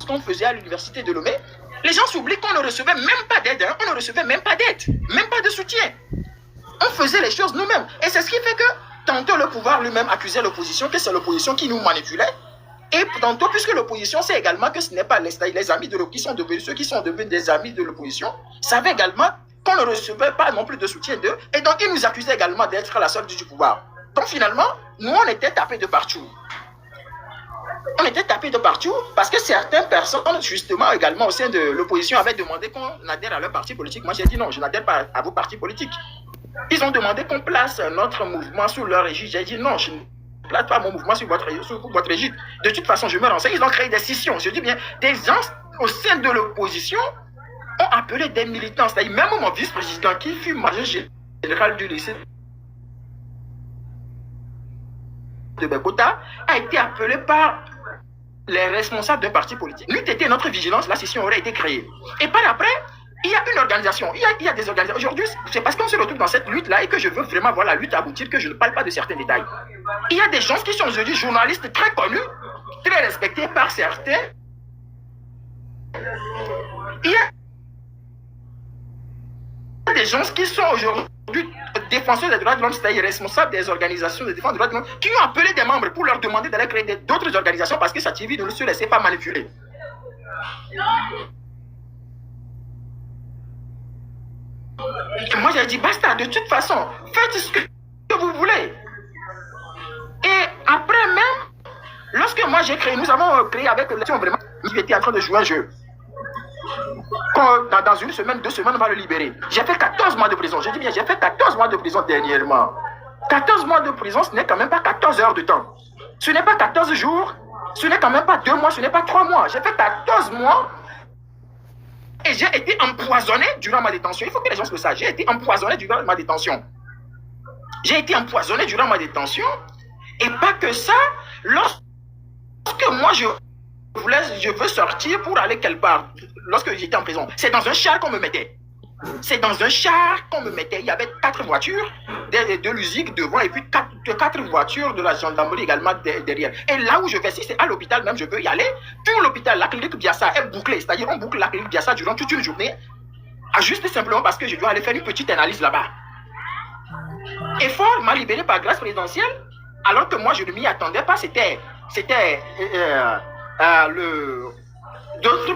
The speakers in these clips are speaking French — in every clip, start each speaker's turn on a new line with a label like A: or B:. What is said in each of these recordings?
A: qu'on faisait à l'université de Lomé, les gens s'oublient qu'on ne recevait même pas d'aide, hein. On ne recevait même pas d'aide, même pas de soutien. On faisait les choses nous-mêmes. Et c'est ce qui fait que tantôt le pouvoir lui-même accusait l'opposition, que c'est l'opposition qui nous manipulait. Et tantôt, puisque l'opposition sait également que ce n'est pas les amis de l'opposition qui sont devenus, ceux qui sont devenus des amis de l'opposition, savaient également qu'on ne recevait pas non plus de soutien d'eux. Et donc, ils nous accusaient également d'être à la solde du pouvoir. Donc finalement, nous, on était tapés de partout. On était tapés de partout parce que certaines personnes, justement, également au sein de l'opposition, avaient demandé qu'on adhère à leur parti politique. Moi, j'ai dit non, je n'adhère pas à vos partis politiques. Ils ont demandé qu'on place notre mouvement sous leur égide. J'ai dit non, je ne place pas mon mouvement sous votre égide. De toute façon, je me renseigne. Ils ont créé des scissions. Je dis bien, des gens au sein de l'opposition ont appelé des militants. C'est-à-dire même mon vice-président qui fut major général du lycée de Bogota a été appelé par les responsables d'un parti politique. N'eût été notre vigilance, la scission aurait été créée. Et par après, il y a une organisation, il y a des organisations. Aujourd'hui, c'est parce qu'on se retrouve dans cette lutte-là et que je veux vraiment voir la lutte aboutir que je ne parle pas de certains détails. Il y a des gens qui sont aujourd'hui journalistes très connus, très respectés par certains. Il y a des gens qui sont aujourd'hui défenseurs des droits de l'homme, c'est-à-dire responsables des organisations de défense des droits de l'homme, qui ont appelé des membres pour leur demander d'aller créer d'autres organisations parce que Sativi ne se laissait pas manipuler. Et moi j'ai dit basta, de toute façon, faites ce que vous voulez. Et après même, lorsque moi j'ai créé, nous avons créé avec l'élection vraiment, j'étais en train de jouer un jeu. Dans une semaine, 2 semaines, on va le libérer. J'ai fait 14 mois de prison. Je dis bien, j'ai fait 14 mois de prison dernièrement. 14 mois de prison, ce n'est quand même pas 14 heures de temps. Ce n'est pas 14 jours, ce n'est quand même pas 2 mois, ce n'est pas 3 mois. J'ai fait 14 mois et j'ai été empoisonné durant ma détention. Il faut que les gens le sachent. J'ai été empoisonné durant ma détention. J'ai été empoisonné durant ma détention. Et pas que ça, lorsque moi je veux sortir pour aller quelque part, lorsque j'étais en prison, c'est dans un char qu'on me mettait. C'est dans un char qu'on me mettait. Il y avait 4 voitures de l'USIG devant et puis 4 voitures de la gendarmerie également derrière. Et là où je vais, si c'est à l'hôpital même, je veux y aller. Tout l'hôpital, la clinique Biassa est bouclée. C'est-à-dire on boucle la clinique Biassa durant toute une journée. Juste simplement parce que je dois aller faire une petite analyse là-bas. Et Ford m'a libéré par grâce présidentielle alors que moi je ne m'y attendais pas. C'était d'autres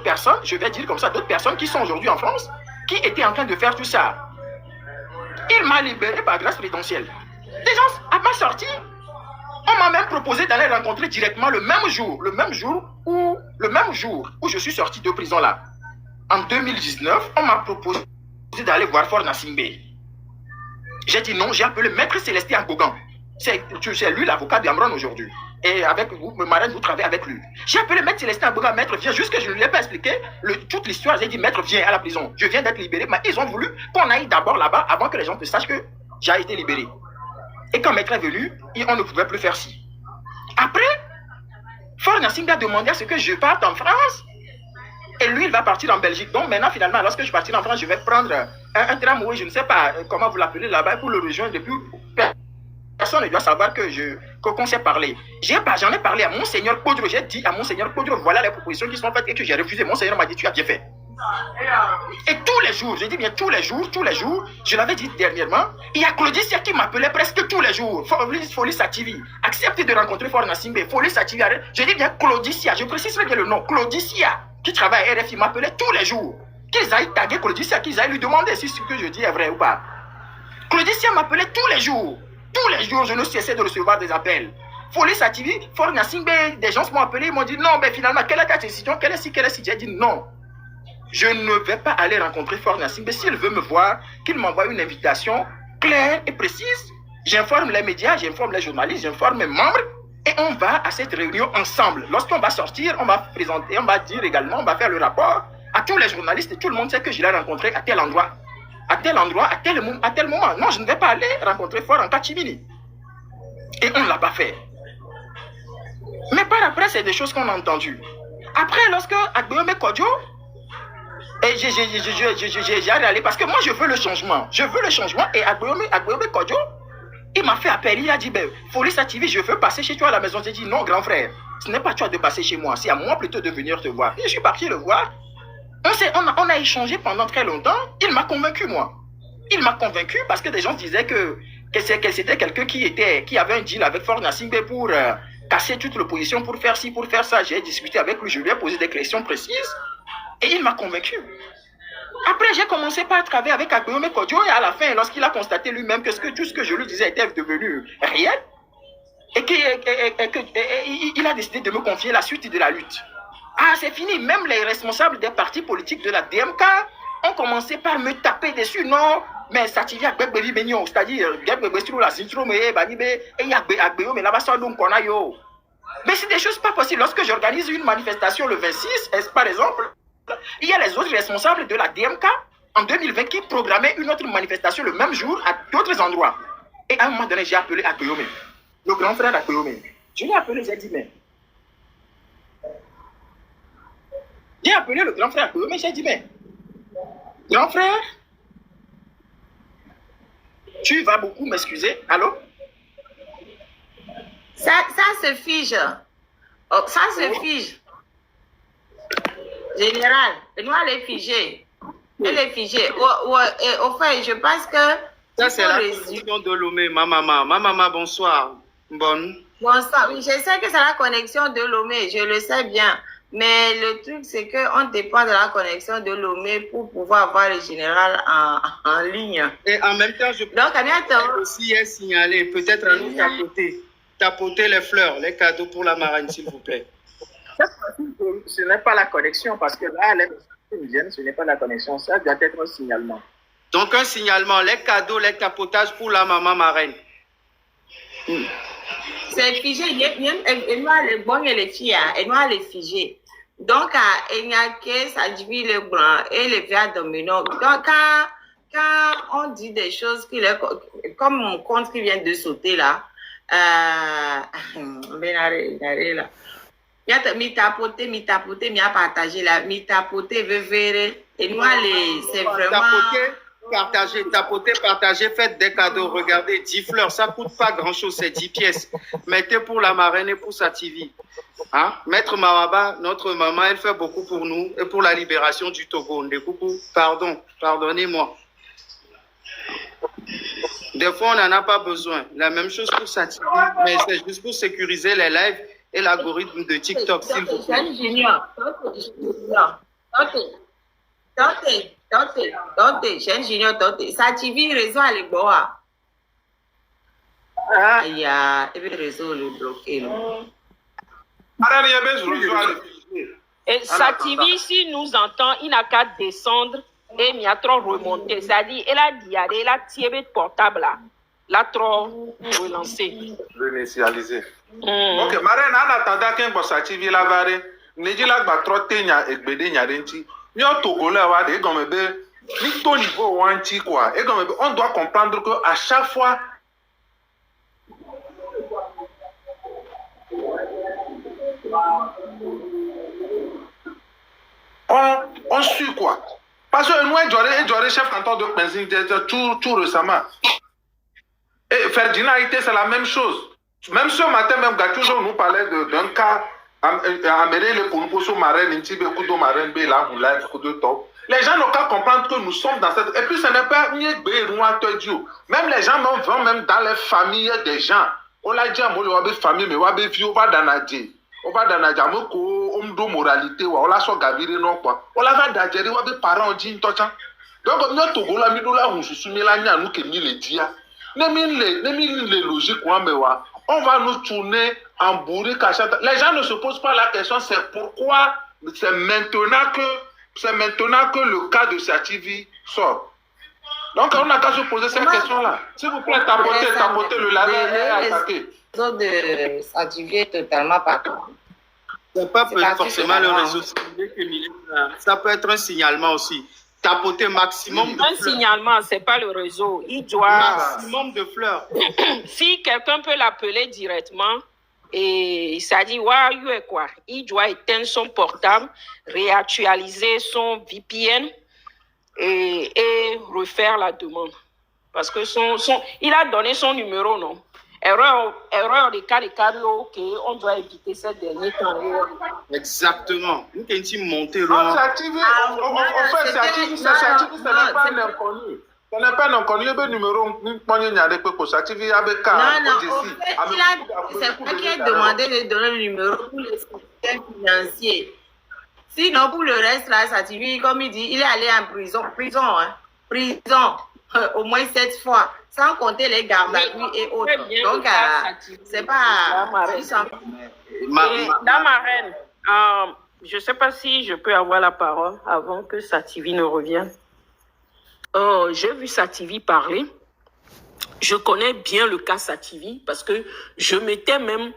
A: personnes, je vais dire comme ça, d'autres personnes qui sont aujourd'hui en France, qui étaient en train de faire tout ça. Il m'a libéré par grâce présidentielle. Les gens, à ma sortie, on m'a même proposé d'aller rencontrer directement le même jour où je suis sorti de prison là. En 2019, on m'a proposé d'aller voir Fort Nassimbe. J'ai dit non, j'ai appelé Maître Célestin Gogan. C'est lui l'avocat d'Amron aujourd'hui. Et avec vous, Marraine, vous travaillez avec lui. J'ai appelé Maître Célestin Gogan, Maître viens, juste que je ne lui ai pas expliqué toute l'histoire. J'ai dit Maître viens à la prison. Je viens d'être libéré. Mais ils ont voulu qu'on aille d'abord là-bas avant que les gens ne sachent que j'ai été libéré. Et quand Maître est venu, on ne pouvait plus faire ci. Après, Fort Nassimbe a demandé à ce que je parte en France. Et lui, il va partir en Belgique. Donc maintenant, finalement, lorsque je partirai en France, je vais prendre un tramway, je ne sais pas comment vous l'appelez là-bas, pour le rejoindre. Depuis, personne ne doit savoir qu'on s'est parlé. J'en ai parlé à Monseigneur Kodro. J'ai dit à Monseigneur Kodro, voilà les propositions qui sont faites et que j'ai refusé. Monseigneur m'a dit, tu as bien fait. Et tous les jours, je dis bien tous les jours, je l'avais dit dernièrement, il y a Claudicia qui m'appelait presque tous les jours. Folie Sativi, acceptez de rencontrer Fort Nassimbe. Folie Sativi, je dis bien Claudicia, je précise bien le nom, Claudicia, qui travaille à RFI, m'appelait tous les jours. Qu'ils aillent taguer Claudicia, qu'ils aillent lui demander si ce que je dis est vrai ou pas. Claudicia m'appelait tous les jours. Tous les jours, je ne cessais de recevoir des appels. Folie Sativi, Fort Nassimbe, des gens m'ont appelé, ils m'ont dit non, mais finalement, quelle est ta décision? Quelle est ci? J'ai dit non. Je ne vais pas aller rencontrer Fort Nassimbe. S'il veut me voir, qu'il m'envoie une invitation claire et précise. J'informe les médias, j'informe les journalistes, j'informe mes membres. Et on va à cette réunion ensemble. Lorsqu'on va sortir, on va présenter, on va dire également, on va faire le rapport à tous les journalistes. Et tout le monde sait que je l'ai rencontré à tel endroit. À tel endroit, à tel moment. Non, je ne vais pas aller rencontrer Fort en Kachimini. Et on ne l'a pas fait. Mais par après, c'est des choses qu'on a entendues. Après, lorsque Agbeome Kodjo, et j'ai allé parce que moi je veux le changement. Je veux le changement. Et Agbeome Kodjo, il m'a fait appel. Il a dit, ben, Folie Sativi, je veux passer chez toi à la maison. J'ai dit, non, grand frère. Ce n'est pas toi de passer chez moi, c'est à moi plutôt de venir te voir. Et je suis parti le voir. On a échangé pendant très longtemps. Il m'a convaincu, moi. Il m'a convaincu parce que des gens disaient que c'était quelqu'un qui avait un deal avec Ford Nassingbe pour casser toute l'opposition, pour faire ci, pour faire ça. J'ai discuté avec lui, je lui ai posé des questions précises et il m'a convaincu. Après, j'ai commencé par travailler avec Agbeyome Kodjo et à la fin, lorsqu'il a constaté lui-même que tout ce que je lui disais était devenu réel, il a décidé de me confier la suite de la lutte. Ah, c'est fini. Même les responsables des partis politiques de la DMK ont commencé par me taper dessus. Non, mais ça tire à c'est-à-dire, mais c'est des choses pas possibles. Lorsque j'organise une manifestation le 26, par exemple, il y a les autres responsables de la DMK en 2020 qui programmaient une autre manifestation le même jour à d'autres endroits. Et à un moment donné, j'ai appelé Agbeyome, le grand frère d'Agbeyome. Je l'ai appelé, j'ai dit, mais... J'ai appelé le grand frère Agbeyome, j'ai dit, mais... Grand frère, tu vas beaucoup m'excuser. Allô?
B: Ça se fige. Oh, ça se fige. Général, nous elle est figée. Elle est figée. Au fait, je pense que...
C: Ça, c'est la connexion de Lomé. Ma maman, bonsoir. Bonne.
B: Bonsoir. Oui, je sais que c'est la connexion de Lomé, je le sais bien. Mais le truc, c'est qu'on dépend de la connexion de Lomé pour pouvoir avoir le général en ligne.
C: Et en même temps, je peux aussi signaler, peut-être à nous tapoter les fleurs, les cadeaux pour la marraine, s'il vous plaît.
A: Ce n'est pas la connexion, parce que là, ce n'est pas la connexion. Ça doit être un signalement.
C: Donc, un signalement, les cadeaux, les tapotages pour la maman marraine.
B: C'est figé. Et moi, les bons et les filles, et moi, les figés. Donc, il n'y a que ça divise le blanc et le vert dominant. Donc, quand on dit des choses comme mon compte qui vient de sauter là, là. Mi tapoter, mi a partagé là, mi tapoter, veut et moi, c'est vraiment...
C: Tapoter, faites des cadeaux. Regardez, 10 fleurs, ça coûte pas grand-chose, c'est 10 pièces. Mettez pour la marraine et pour sa TV. Hein? Maître Mawaba, notre maman, elle fait beaucoup pour nous et pour la libération du Togo. Pardonnez-moi. Des fois, on n'en a pas besoin. La même chose pour sa TV, mais c'est juste pour sécuriser les lives et l'algorithme de TikTok, s'il vous plaît.
B: Jeune junior, ça TV réseau à l'éboa. Il y a le réseau le bloqué.
D: Et sa TV, s'il nous entend, il n'a qu'à descendre et il a trop remonté. C'est-à-dire, il a diarrhée, il a tiré de portable là. Il a trop relancé.
E: Réinitialisé. Ok, Marraine, en attendant qu'un sa TV la varé, Nedjila va trop tenya et gbede nyarenti. Nyo Togolais wa de comme ni ton niveau wanti quoi. Et comme on doit comprendre que à chaque fois on suit quoi. Parce que nous j'aurais chef canton de Penzing tout récemment. Et Ferdinand été c'est la même chose. Même ce matin même Gatoujo nous parlait d'un cas Améré le Kounouposo Marraine, Intibe Kudo Marraine, Béla, Moulin, Kudo Top. Les gens n'ont qu'à comprendre que nous sommes dans cette... Et puis ce n'est pas même les gens vont même dans les familles des gens. On l'a dit à moi, famille, mais on va vivre, on va dans la vie. On va dans la vie, on va moralité, on va sur Gaviri, non quoi. On va dans la vie, on va parents, on dit, donc, on a tout là, là, on se soumet là, nous qui nous le dit. Les logiques, on va nous tourner en bourrique à chaque... Les gens ne se posent pas la question, c'est pourquoi c'est maintenant que le cas de Sativi sort. Donc on n'a qu'à se poser cette question-là. S'il vous plaît, tapoter le label et attaquer.
B: De Sativi est totalement partout.
C: C'est pas forcément le réseau, ça peut être un signalement aussi. Tapoter maximum de fleurs.
D: Un signalement, c'est pas le réseau. Il doit...
C: Maximum de fleurs.
D: Si quelqu'un peut l'appeler directement, et ça dit, ouais, quoi. Il doit éteindre son portable, réactualiser son VPN et refaire la demande. Parce que il a donné son numéro, non? erreur de cas de cardio qu'on doit éviter ces derniers temps.
C: Exactement. Nous avons monté
E: Non,
C: là.
E: c'est activé. En fait, c'est activé. C'est activé. Ce n'est pas un inconnu. Ce n'est pas un inconnu. Il y a un numéro. Il y a des trucs. C'est activé. Il y a des cas.
B: Non, en fait, c'est pas qu'il a demandé de donner le numéro pour les systèmes financiers. Sinon, pour le reste, là, Sativi, comme il dit, il est allé en prison. Prison. Au moins 7 fois. Sans compter les gardes à vue et autres. Donc, c'est pas...
D: Dame Marraine, je ne sais pas si je peux avoir la parole avant que Sativi ne revienne. J'ai vu Sativi parler. Je connais bien le cas Sativi parce que je m'étais même...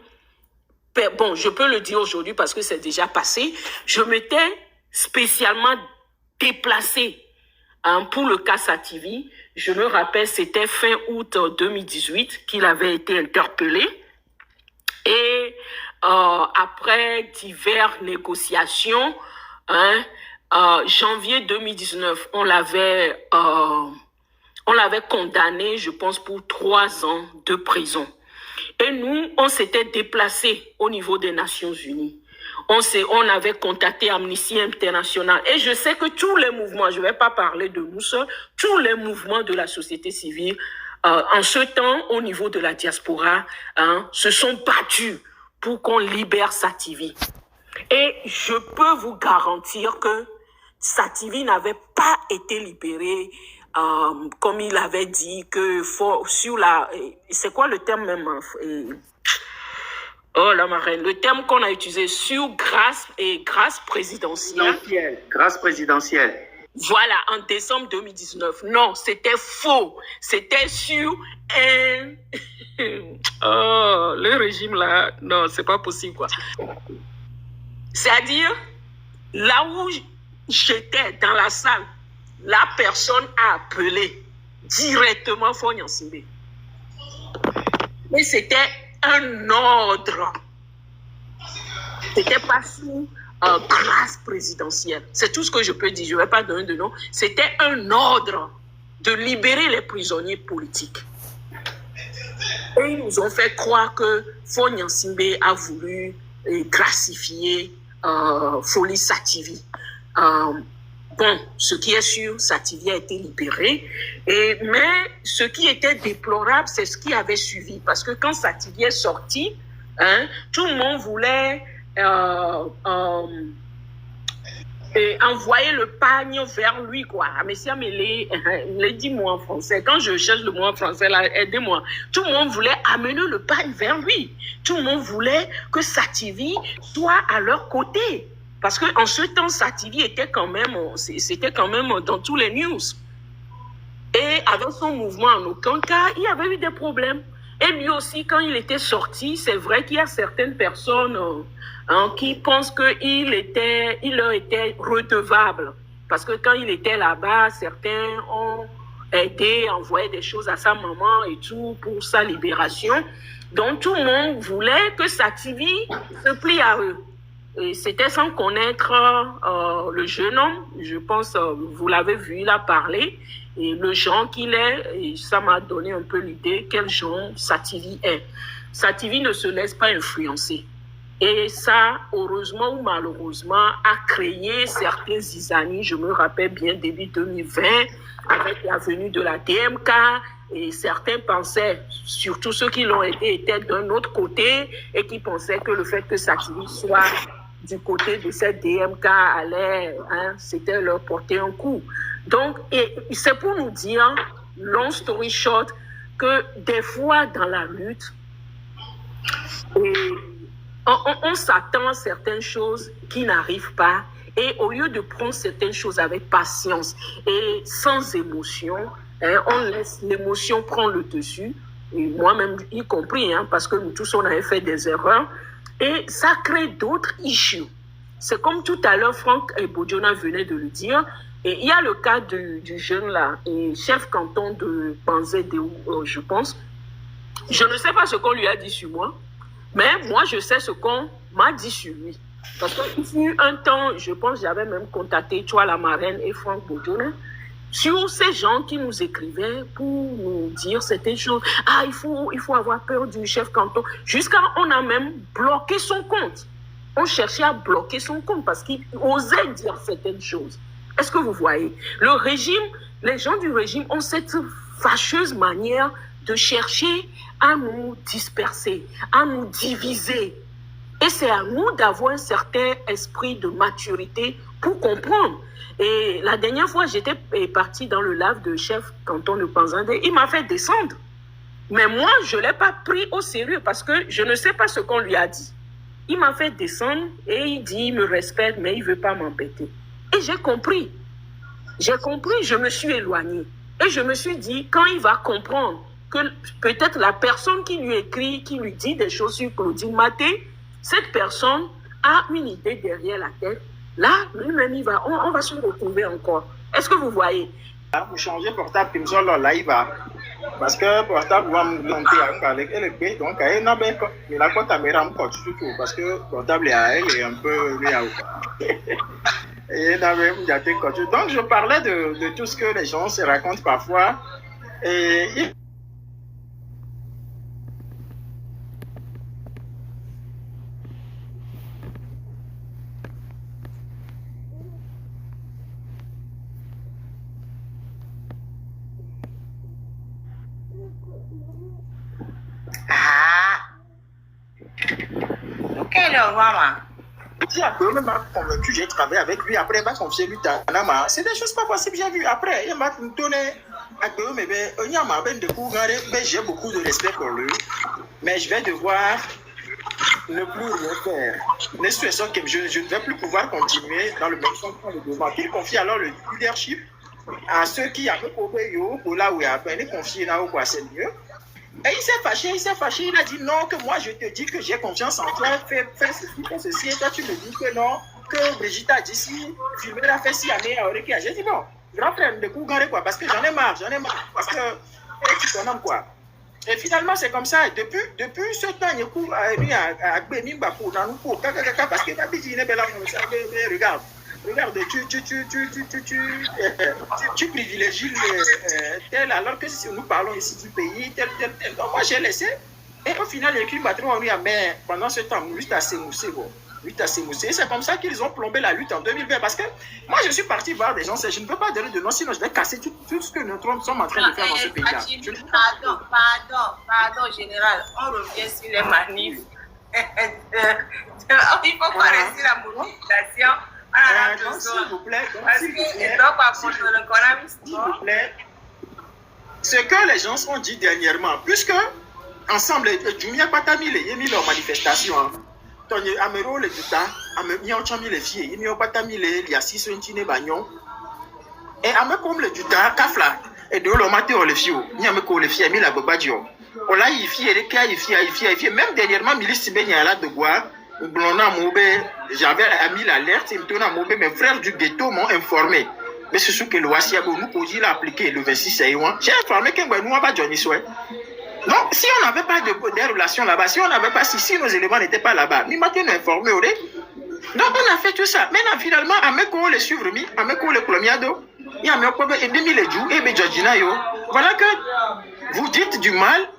D: Bon, je peux le dire aujourd'hui parce que c'est déjà passé. Je m'étais spécialement déplacée pour le cas Sativi. Je me rappelle, c'était fin août 2018 qu'il avait été interpellé. Et après diverses négociations, janvier 2019, on l'avait condamné, je pense, pour 3 ans de prison. Et nous, on s'était déplacé au niveau des Nations Unies. On avait contacté Amnesty International. Et je sais que tous les mouvements, je ne vais pas parler de nous seuls, tous les mouvements de la société civile, en ce temps, au niveau de la diaspora, se sont battus pour qu'on libère Sativi. Et je peux vous garantir que Sativi n'avait pas été libéré comme il avait dit que sur la... C'est quoi le terme même? Oh la marraine, le terme qu'on a utilisé sur grâce présidentielle.
C: Grâce présidentielle.
D: Voilà, en décembre 2019. Non, c'était faux. C'était sur un... Oh, le régime là, non, c'est pas possible quoi. C'est-à-dire, là où j'étais dans la salle, la personne a appelé directement Fonya Simbe. Mais c'était un ordre. C'était pas sous grâce présidentielle. C'est tout ce que je peux dire. Je ne vais pas donner de nom. C'était un ordre de libérer les prisonniers politiques. Et ils nous ont fait croire que Fonya Simbe a voulu gracifier Folie Sativi. Bon, ce qui est sûr, Sativi a été libéré. Mais ce qui était déplorable, c'est ce qui avait suivi. Parce que quand Sativi est sorti, tout le monde voulait envoyer le pagne vers lui, quoi. Monsieur Amélé, dis-moi en français. Quand je cherche le mot en français, là, aidez-moi. Tout le monde voulait amener le pagne vers lui. Tout le monde voulait que Sativi soit à leur côté. Parce qu'en ce temps, Sativi était quand même, c'était quand même dans tous les news. Et avec son mouvement, en aucun cas, il y avait eu des problèmes. Et lui aussi, quand il était sorti, c'est vrai qu'il y a certaines personnes qui pensent qu'il leur était redevable. Parce que quand il était là-bas, certains ont aidé, envoyé des choses à sa maman et tout pour sa libération. Donc tout le monde voulait que Sativi se plie à eux. Et c'était sans connaître le jeune homme. Je pense, vous l'avez vu, il a parlé. Et le genre qu'il est, et ça m'a donné un peu l'idée quel genre Sativi est. Sativi ne se laisse pas influencer. Et ça, heureusement ou malheureusement, a créé certains zizanies. Je me rappelle bien, début 2020, avec la venue de la DMK, et certains pensaient, surtout ceux qui l'ont été, étaient d'un autre côté, et qui pensaient que le fait que Sativi soit du côté de cette DMK allait, c'était leur porter un coup. Donc, c'est pour nous dire, long story short, que des fois dans la lutte, on s'attend à certaines choses qui n'arrivent pas, et au lieu de prendre certaines choses avec patience et sans émotion, on laisse l'émotion prendre le dessus, et moi-même y compris, parce que nous tous on avait fait des erreurs, et ça crée d'autres issues. C'est comme tout à l'heure, Franck Bodiona venait de le dire, et il y a le cas du jeune là, et chef canton de Panzé, je pense. Je ne sais pas ce qu'on lui a dit sur moi, mais moi je sais ce qu'on m'a dit sur lui. Parce qu'il fut un temps, je pense, j'avais même contacté toi, la marraine et Franck Bodiona, sur ces gens qui nous écrivaient pour nous dire certaines choses. Ah, il faut avoir peur du chef canton. Jusqu'à on a même bloqué son compte. On cherchait à bloquer son compte parce qu'il osait dire certaines choses. Est-ce que vous voyez? Le régime, les gens du régime ont cette fâcheuse manière de chercher à nous disperser, à nous diviser. Et c'est à nous d'avoir un certain esprit de maturité pour comprendre. Et la dernière fois, j'étais partie dans le live de chef canton de Panzandé. Il m'a fait descendre. Mais moi, je ne l'ai pas pris au sérieux parce que je ne sais pas ce qu'on lui a dit. Il m'a fait descendre et il dit, il me respecte, mais il ne veut pas m'embêter. Et j'ai compris. J'ai compris, je me suis éloignée. Et je me suis dit, quand il va comprendre que peut-être la personne qui lui écrit, qui lui dit des choses sur Claudine Maté, cette personne a une idée derrière la tête. Là, lui-même, on va se retrouver encore. Est-ce que vous voyez?
A: Vous changez portable, comme ça, là, il va. Parce que portable va me monter avec LP, donc il n'a pas de caméra encore tout, parce que portable est un peu donc je parlais de tout ce que les gens se racontent parfois. Et il m'a convaincu, j'ai travaillé avec lui. Après, il m'a confié lui Tanama. C'est des choses pas possibles, j'ai vu. Après, il m'a donné j'ai beaucoup de respect pour lui. Mais je vais devoir ne plus rien faire. Ne serait-ce que je ne vais plus pouvoir continuer dans le même sens que le mouvement. Il confie alors le leadership à ceux qui avaient pour là où il a appelé, confié là où c'est mieux. Et il s'est fâché, il a dit non, que moi je te dis que j'ai confiance en toi, fais ceci, et toi tu me dis que non, que Brigitte a dit si, Philbert a fait si, j'ai dit bon, grand frère, de coup, quoi, parce que j'en ai marre, parce que, tu ton homme, quoi. Et finalement, c'est comme ça, depuis ce temps, il y a Béni Bakou, dans nous, parce que regarde. Regarde, tu privilégies tel, alors que si nous parlons ici du pays, tel. Donc moi j'ai laissé. Et au final, les crimes patron ont dit, mais pendant ce temps, lutte à s'émousser. C'est comme ça qu'ils ont plombé la lutte en 2020. Parce que moi je suis parti voir des gens, je ne peux pas donner de nom, sinon je vais casser tout ce que nous sommes en train de faire dans ce pays-là.
B: Pardon, général, on revient sur les manifs. Il ne faut pas rester la mobilisation.
A: S'il vous plaît, ce que les gens ont dit dernièrement, puisque ensemble, Jumia Patami, il y a mis leur manifestation. Tony Amero, le Duta, Amero Chami, les filles, il y a Patami, il y a 6 Tine Bagnon. Et Amero comme le Duta, Kafla, et de l'homme maté, les filles, il y a Meko, les filles, il y a la Bobadio. On l'a y fait, même dernièrement, Milice Tibénia, là, de bois. J'avais mis l'alerte, mes frères du ghetto m'ont informé. Mais c'est ce que le Wassiago nous pouvons l'appliquer le 26 juin. J'ai informé que nous avons Johnny Souhait. Donc, si on n'avait pas de relations là-bas, si nos éléments n'étaient pas là-bas, nous m'avons informé. Donc, on a fait tout ça. Maintenant, finalement, à mes cours, les suivre, à mes cours, les plomiado, il y a mes cours, et demi les jours, et mes Georgina, voilà que vous dites du mal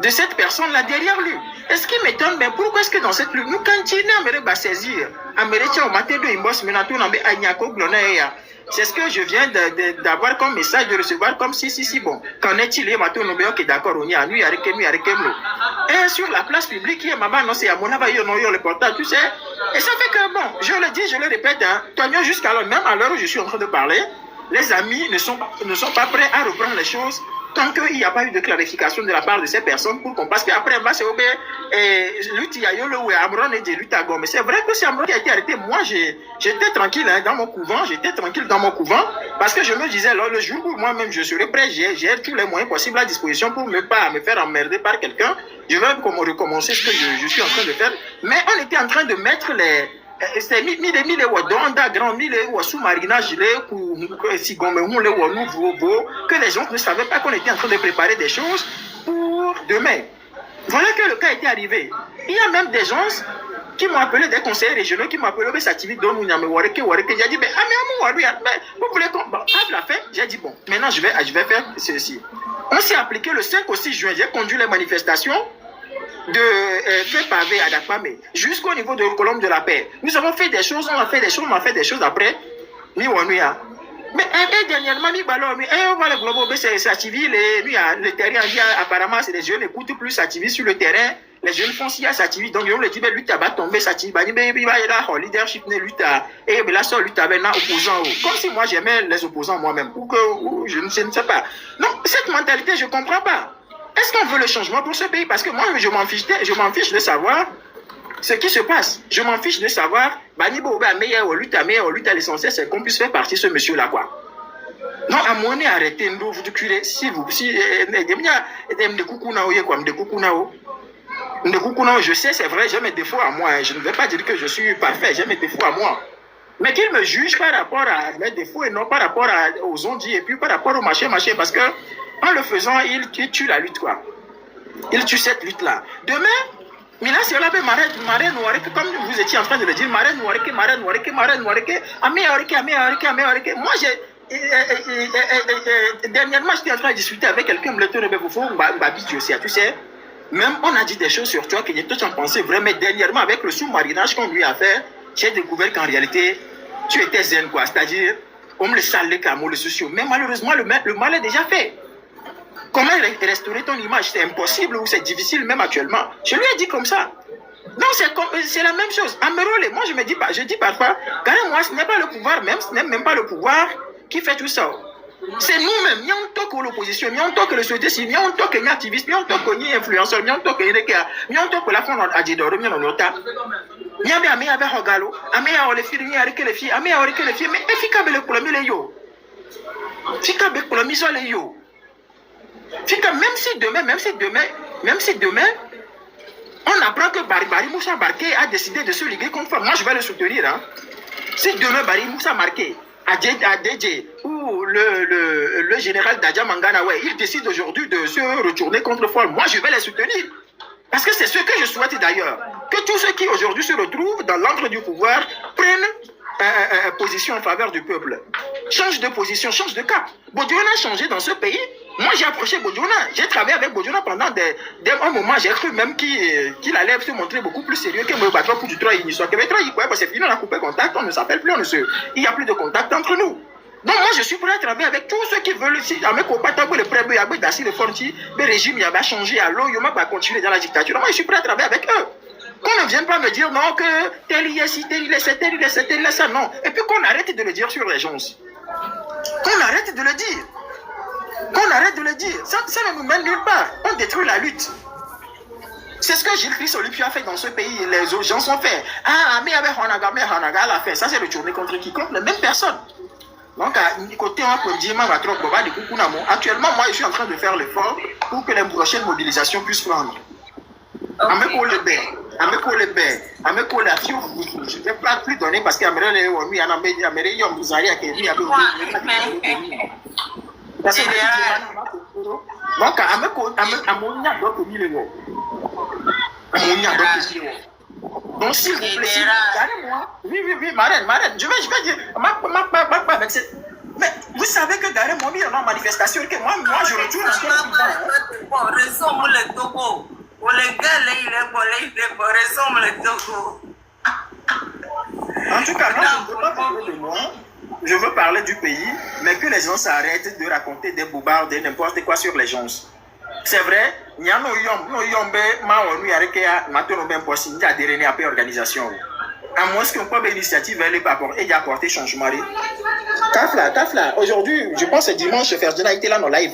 A: de cette personne-là derrière lui. Est-ce qui m'étonne, mais pourquoi est-ce que dans cette lutte, nous, quand il est saisir, c'est ce que je viens d'avoir comme message, de recevoir comme si, bon, qu'en est-il, ok, d'accord, on y a, et sur la place publique, il y a maman, non, c'est à mon avis, le portable, tu sais, et ça fait que, bon, je le dis, je le répète, hein, jusqu'à même à l'heure où je suis en train de parler, les amis ne sont pas prêts à reprendre les choses tant qu'il n'y a pas eu de clarification de la part de ces personnes pour qu'on passe qu'après, c'est mais c'est vrai que c'est Amron qui a été arrêté. Moi, j'étais tranquille dans mon couvent, parce que je me disais, alors, le jour où moi-même je serai prêt, j'ai tous les moyens possibles à disposition pour ne pas me faire emmerder par quelqu'un. Je vais recommencer ce que je suis en train de faire. Mais on était en train de mettre c'est mille underground, mille sous-marinage, que les gens ne savaient pas qu'on était en train de préparer des choses pour demain. Voilà que le cas était arrivé. Il y a même des gens qui m'ont appelé des conseillers régionaux, qui m'ont appelé Sativi, Don Nyame Wareke. J'ai dit, mais vous voulez qu'on. Bon, l'a fait. J'ai dit, bon, maintenant je vais faire ceci. On s'est appliqué le 5 au 6 juin. J'ai conduit les manifestations de fait pavé à Dakpame jusqu'au niveau de Colombe de la Paix. Nous avons fait des choses, on a fait des choses après. Mais dernièrement, voilà, c'est Sativi, le terrain, apparemment, c'est les jeunes n'écoutent plus Sativi sur le terrain. Les jeunes font si à Sativi, donc on le dit, lui, va tomber Sativi, il va là, leadership, lui, et là, ça, lui, avec un opposant. Comme si moi, j'aimais les opposants moi-même, ou je ne sais pas. Non, cette mentalité, je ne comprends pas. Est-ce qu'on veut le changement pour ce pays? Parce que moi, je m'en fiche de savoir ce qui se passe. Je m'en fiche de savoir, l'essentiel, c'est qu'on puisse faire partie de ce monsieur-là, quoi. Non, à mon nez, arrêtez, nous, vous curez, si vous, je sais, c'est vrai, j'ai mes défauts à moi. Je ne vais pas dire que je suis parfait, j'ai mes défauts à moi. Mais qu'il me juge par rapport à mes défauts et non par rapport aux ondits et puis par rapport au machin, parce que en le faisant, il tue la lutte, quoi. Il tue cette lutte-là. Demain, mais là, c'est là, comme vous étiez en train de le dire, moi, dernièrement, j'étais en train de discuter avec quelqu'un, tu sais, même on a dit des choses sur toi que toi, en pensais vraiment. Dernièrement, avec le sous-marinage qu'on lui a fait, j'ai découvert qu'en réalité, tu étais zen, quoi. C'est-à-dire, on me le salait comme les sociaux. Mais malheureusement, le mal est déjà fait. Comment restaurer ton image? C'est impossible ou c'est difficile même actuellement. Je lui ai dit comme ça. Non, c'est la même chose. Amerole, moi je dis parfois, carrément, ce n'est pas le pouvoir même, ce n'est même pas le pouvoir qui fait tout ça. C'est nous-mêmes, nous on toque l'opposition, nous on toque le société civil, nous on toque les activistes, nous on toque les influenceurs, nous on toque les gens, nous on toque la fond à Didoro, nous on nota. Nous avons Hogalo, nous les filles, nous avons les filles, nous avons les filles, mais efficace le problème les yo. Efficace le problème les yo. Même si demain, on apprend que Barry Moussa Marqué a décidé de se liguer contre moi, je vais le soutenir. Hein. Si demain Barry Moussa Marqué, ADJ ou le général Dadja Mangana, ouais, il décide aujourd'hui de se retourner contre Fall, moi je vais les soutenir. Parce que c'est ce que je souhaite d'ailleurs. Que tous ceux qui aujourd'hui se retrouvent dans l'angle du pouvoir prennent position en faveur du peuple. Change de position, change de cap. Bodiona a changé dans ce pays. Moi, j'ai approché Bodiona. J'ai travaillé avec Bodiona pendant un moment. J'ai cru même qu'il allait se montrer beaucoup plus sérieux que me battre pour du 3 initiaux. C'est fini, on a coupé contact, on ne s'appelle plus, il n'y a plus de contact entre nous. Donc, moi, je suis prêt à travailler avec tous ceux qui veulent. Si avec le prébu, avec Dassi, le Forti, le régime, il va changer à l'eau, il va continuer dans la dictature. Moi, je suis prêt à travailler avec eux. Qu'on ne vienne pas me dire non, que tel il est ci, tel il est ça, tel il est ça, tel il est ça, non. Et puis qu'on arrête de le dire sur les gens. Qu'on arrête de le dire. Qu'on arrête de le dire. Ça ne nous mène nulle part. On détruit la lutte. C'est ce que Gilles Christ Olupio a fait dans ce pays. Les autres gens sont faits. Ah, mais avec Hanaga l'a fait. Ça, c'est le tourné contre qui? Contre les mêmes personnes. Donc, à côté, on peut dire, actuellement, moi, je suis en train de faire l'effort pour que les prochaines mobilisations puissent prendre. Je ne vais pas plus donner parce qu'il y a donc, s'il vous plaît, oui, marraine, je vais dire, mais vous savez que derrière moi, il y a une manifestation que moi, je retourne à ce que en tout cas, moi, je ne veux pas parler de moi. Je veux parler du pays, mais que les gens s'arrêtent de raconter des bobards, n'importe quoi sur les gens. C'est vrai, il y a une organisation. À moins qu'on prenne une initiative, elle est apporter changement. Tafla, aujourd'hui, je pense que dimanche, Ferdinand était là dans live.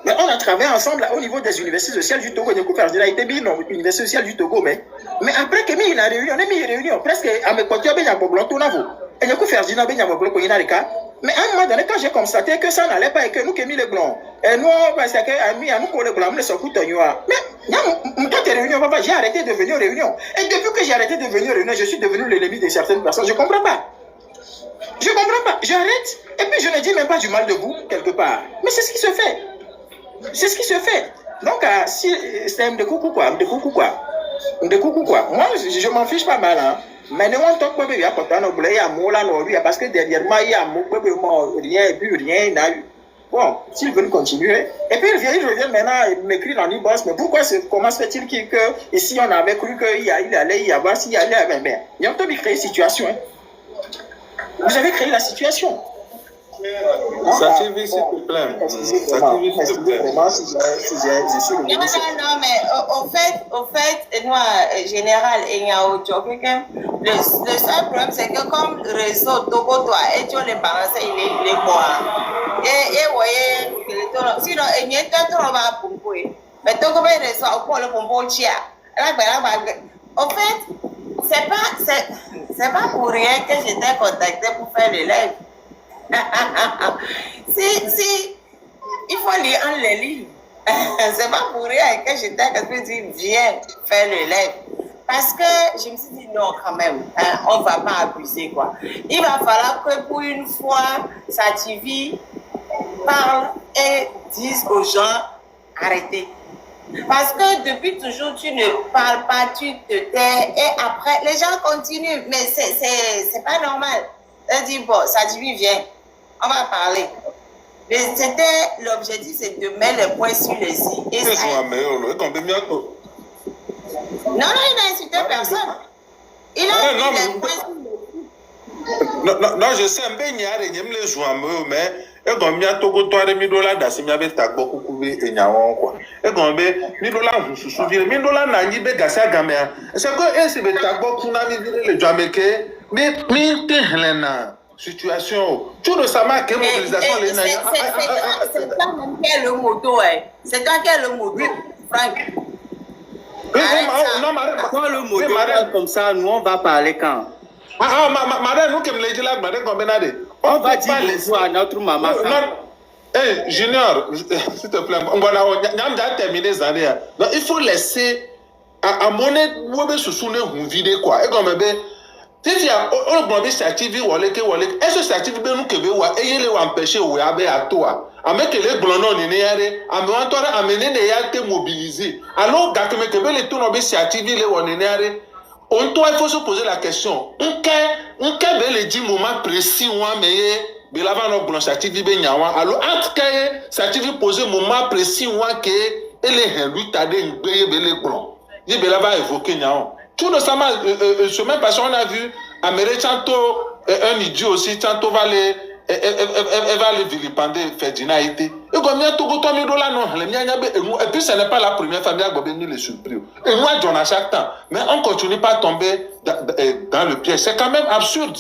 A: Mais on a travaillé ensemble au niveau des universités sociales du Togo. Ferdinand était bien dans l'université sociale du Togo. Mais après que il a réunion, presque à mes côtés, il y a un blanc tout nouveau. Et du coup, Ferdinand, il y a un blanc, mais à un moment donné, quand j'ai constaté que ça n'allait pas et que nous qui mis les blancs, et nous, parce que nous, les blancs, nous sommes tous mais quand tu es réunion, j'ai arrêté de venir aux réunions. Et depuis que j'ai arrêté de venir aux réunions, je suis devenu l'ennemi de certaines personnes. Je ne comprends pas. J'arrête. Et puis, je ne dis même pas du mal de vous, quelque part. Mais c'est ce qui se fait. Donc, si c'est un de coucou, quoi. De coucou quoi. Moi, je m'en fiche pas mal. Hein. Mais ne on toque pas, il y a pas de il y a mot là, parce que derrièrement, il y a mot, rien, et puis rien, il n'a eu. Bon, s'ils veulent continuer. Et puis il revient maintenant, il m'écrit dans l'e-boss, mais pourquoi, comment se fait-il que ici on avait cru qu'il allait y avoir, s'il y allait, mais il y a un peu de créer situation. Hein. Vous avez créé la situation.
E: Sativi, s'il te plaît. Sativi, s'il te plaît.
B: Non, mais au fait, moi, général, il y a autre chose. Le seul problème, c'est que comme le réseau Togo, toi, et tu les balances, il est quoi. Et vous voyez, sinon, il y a un peu de pompe. Mais Togo, le réseau, on peut le pompe au chia. En fait, c'est pas pour rien que j'étais contacté pour faire le live. Si, il faut lire en les livres. C'est pas pour rien que j'étais quand je dis viens faire le live. Parce que je me suis dit non, quand même, hein, on ne va pas abuser quoi. Il va falloir que pour une fois, Sativi parle et dise aux gens arrêtez. Parce que depuis toujours, tu ne parles pas, tu te tais et après, les gens continuent. Mais c'est pas normal. Elle dit bon, Sativi vient. On va parler. Mais c'était l'objectif, c'est de mettre les points sur les i. Et ça... Non, il n'a insulté personne. Il a mis les points sur les i.
E: Non, je sais, les joueurs, mais et comme bien Togo toi de $1000 d'assis m'avait tagbo coucouvé et nyawon quoi. Et comme $1000 vous souvenez $1000 n'a ni be gasa gamea. C'est que ese be tagbo kuna vivre le Jamaïcain mais helena situation. Tout récemment que mobilisation les naïs.
B: C'est toi même qui est le moto C'est toi qui est le moto Franck.
C: Quand le moto comme ça, nous on va parler quand?
E: Madame, nous qui me l'avons dit là, madame, combien d'années?
C: On va dire bonjour à notre maman.
E: Hey, Junior, s'il te plaît, on va terminer les années. Donc, il faut laisser à monnaie, où est-ce que vous videz quoi? Et comme si il y a un bon certifié, est-ce que certifié nous que vous ayez les empêcher ou avez à toi? À mettre les blonds néerlandais, à amener les actes mobilisés. Alors, quand vous avez les tours de certifié, les néerlandais. On doit, il faut se poser la question. On peut le dire moment précis où mais belava no blanc certifié be nyawa. Alors entre certifié poser moment précis où que ele lui tade ngbe bele blanc. Il belava évoquer nyawa. Tout récemment semaine passée on a vu Américain un idiot aussi Chanto va les elle va les vilipender Ferdinand été. Et combien tout $1000 non les et puis ce n'est pas la première famille à gagner les surprises. Et moi j'en ai chaque temps. Mais on continue pas à tomber dans le piège. C'est quand même absurde.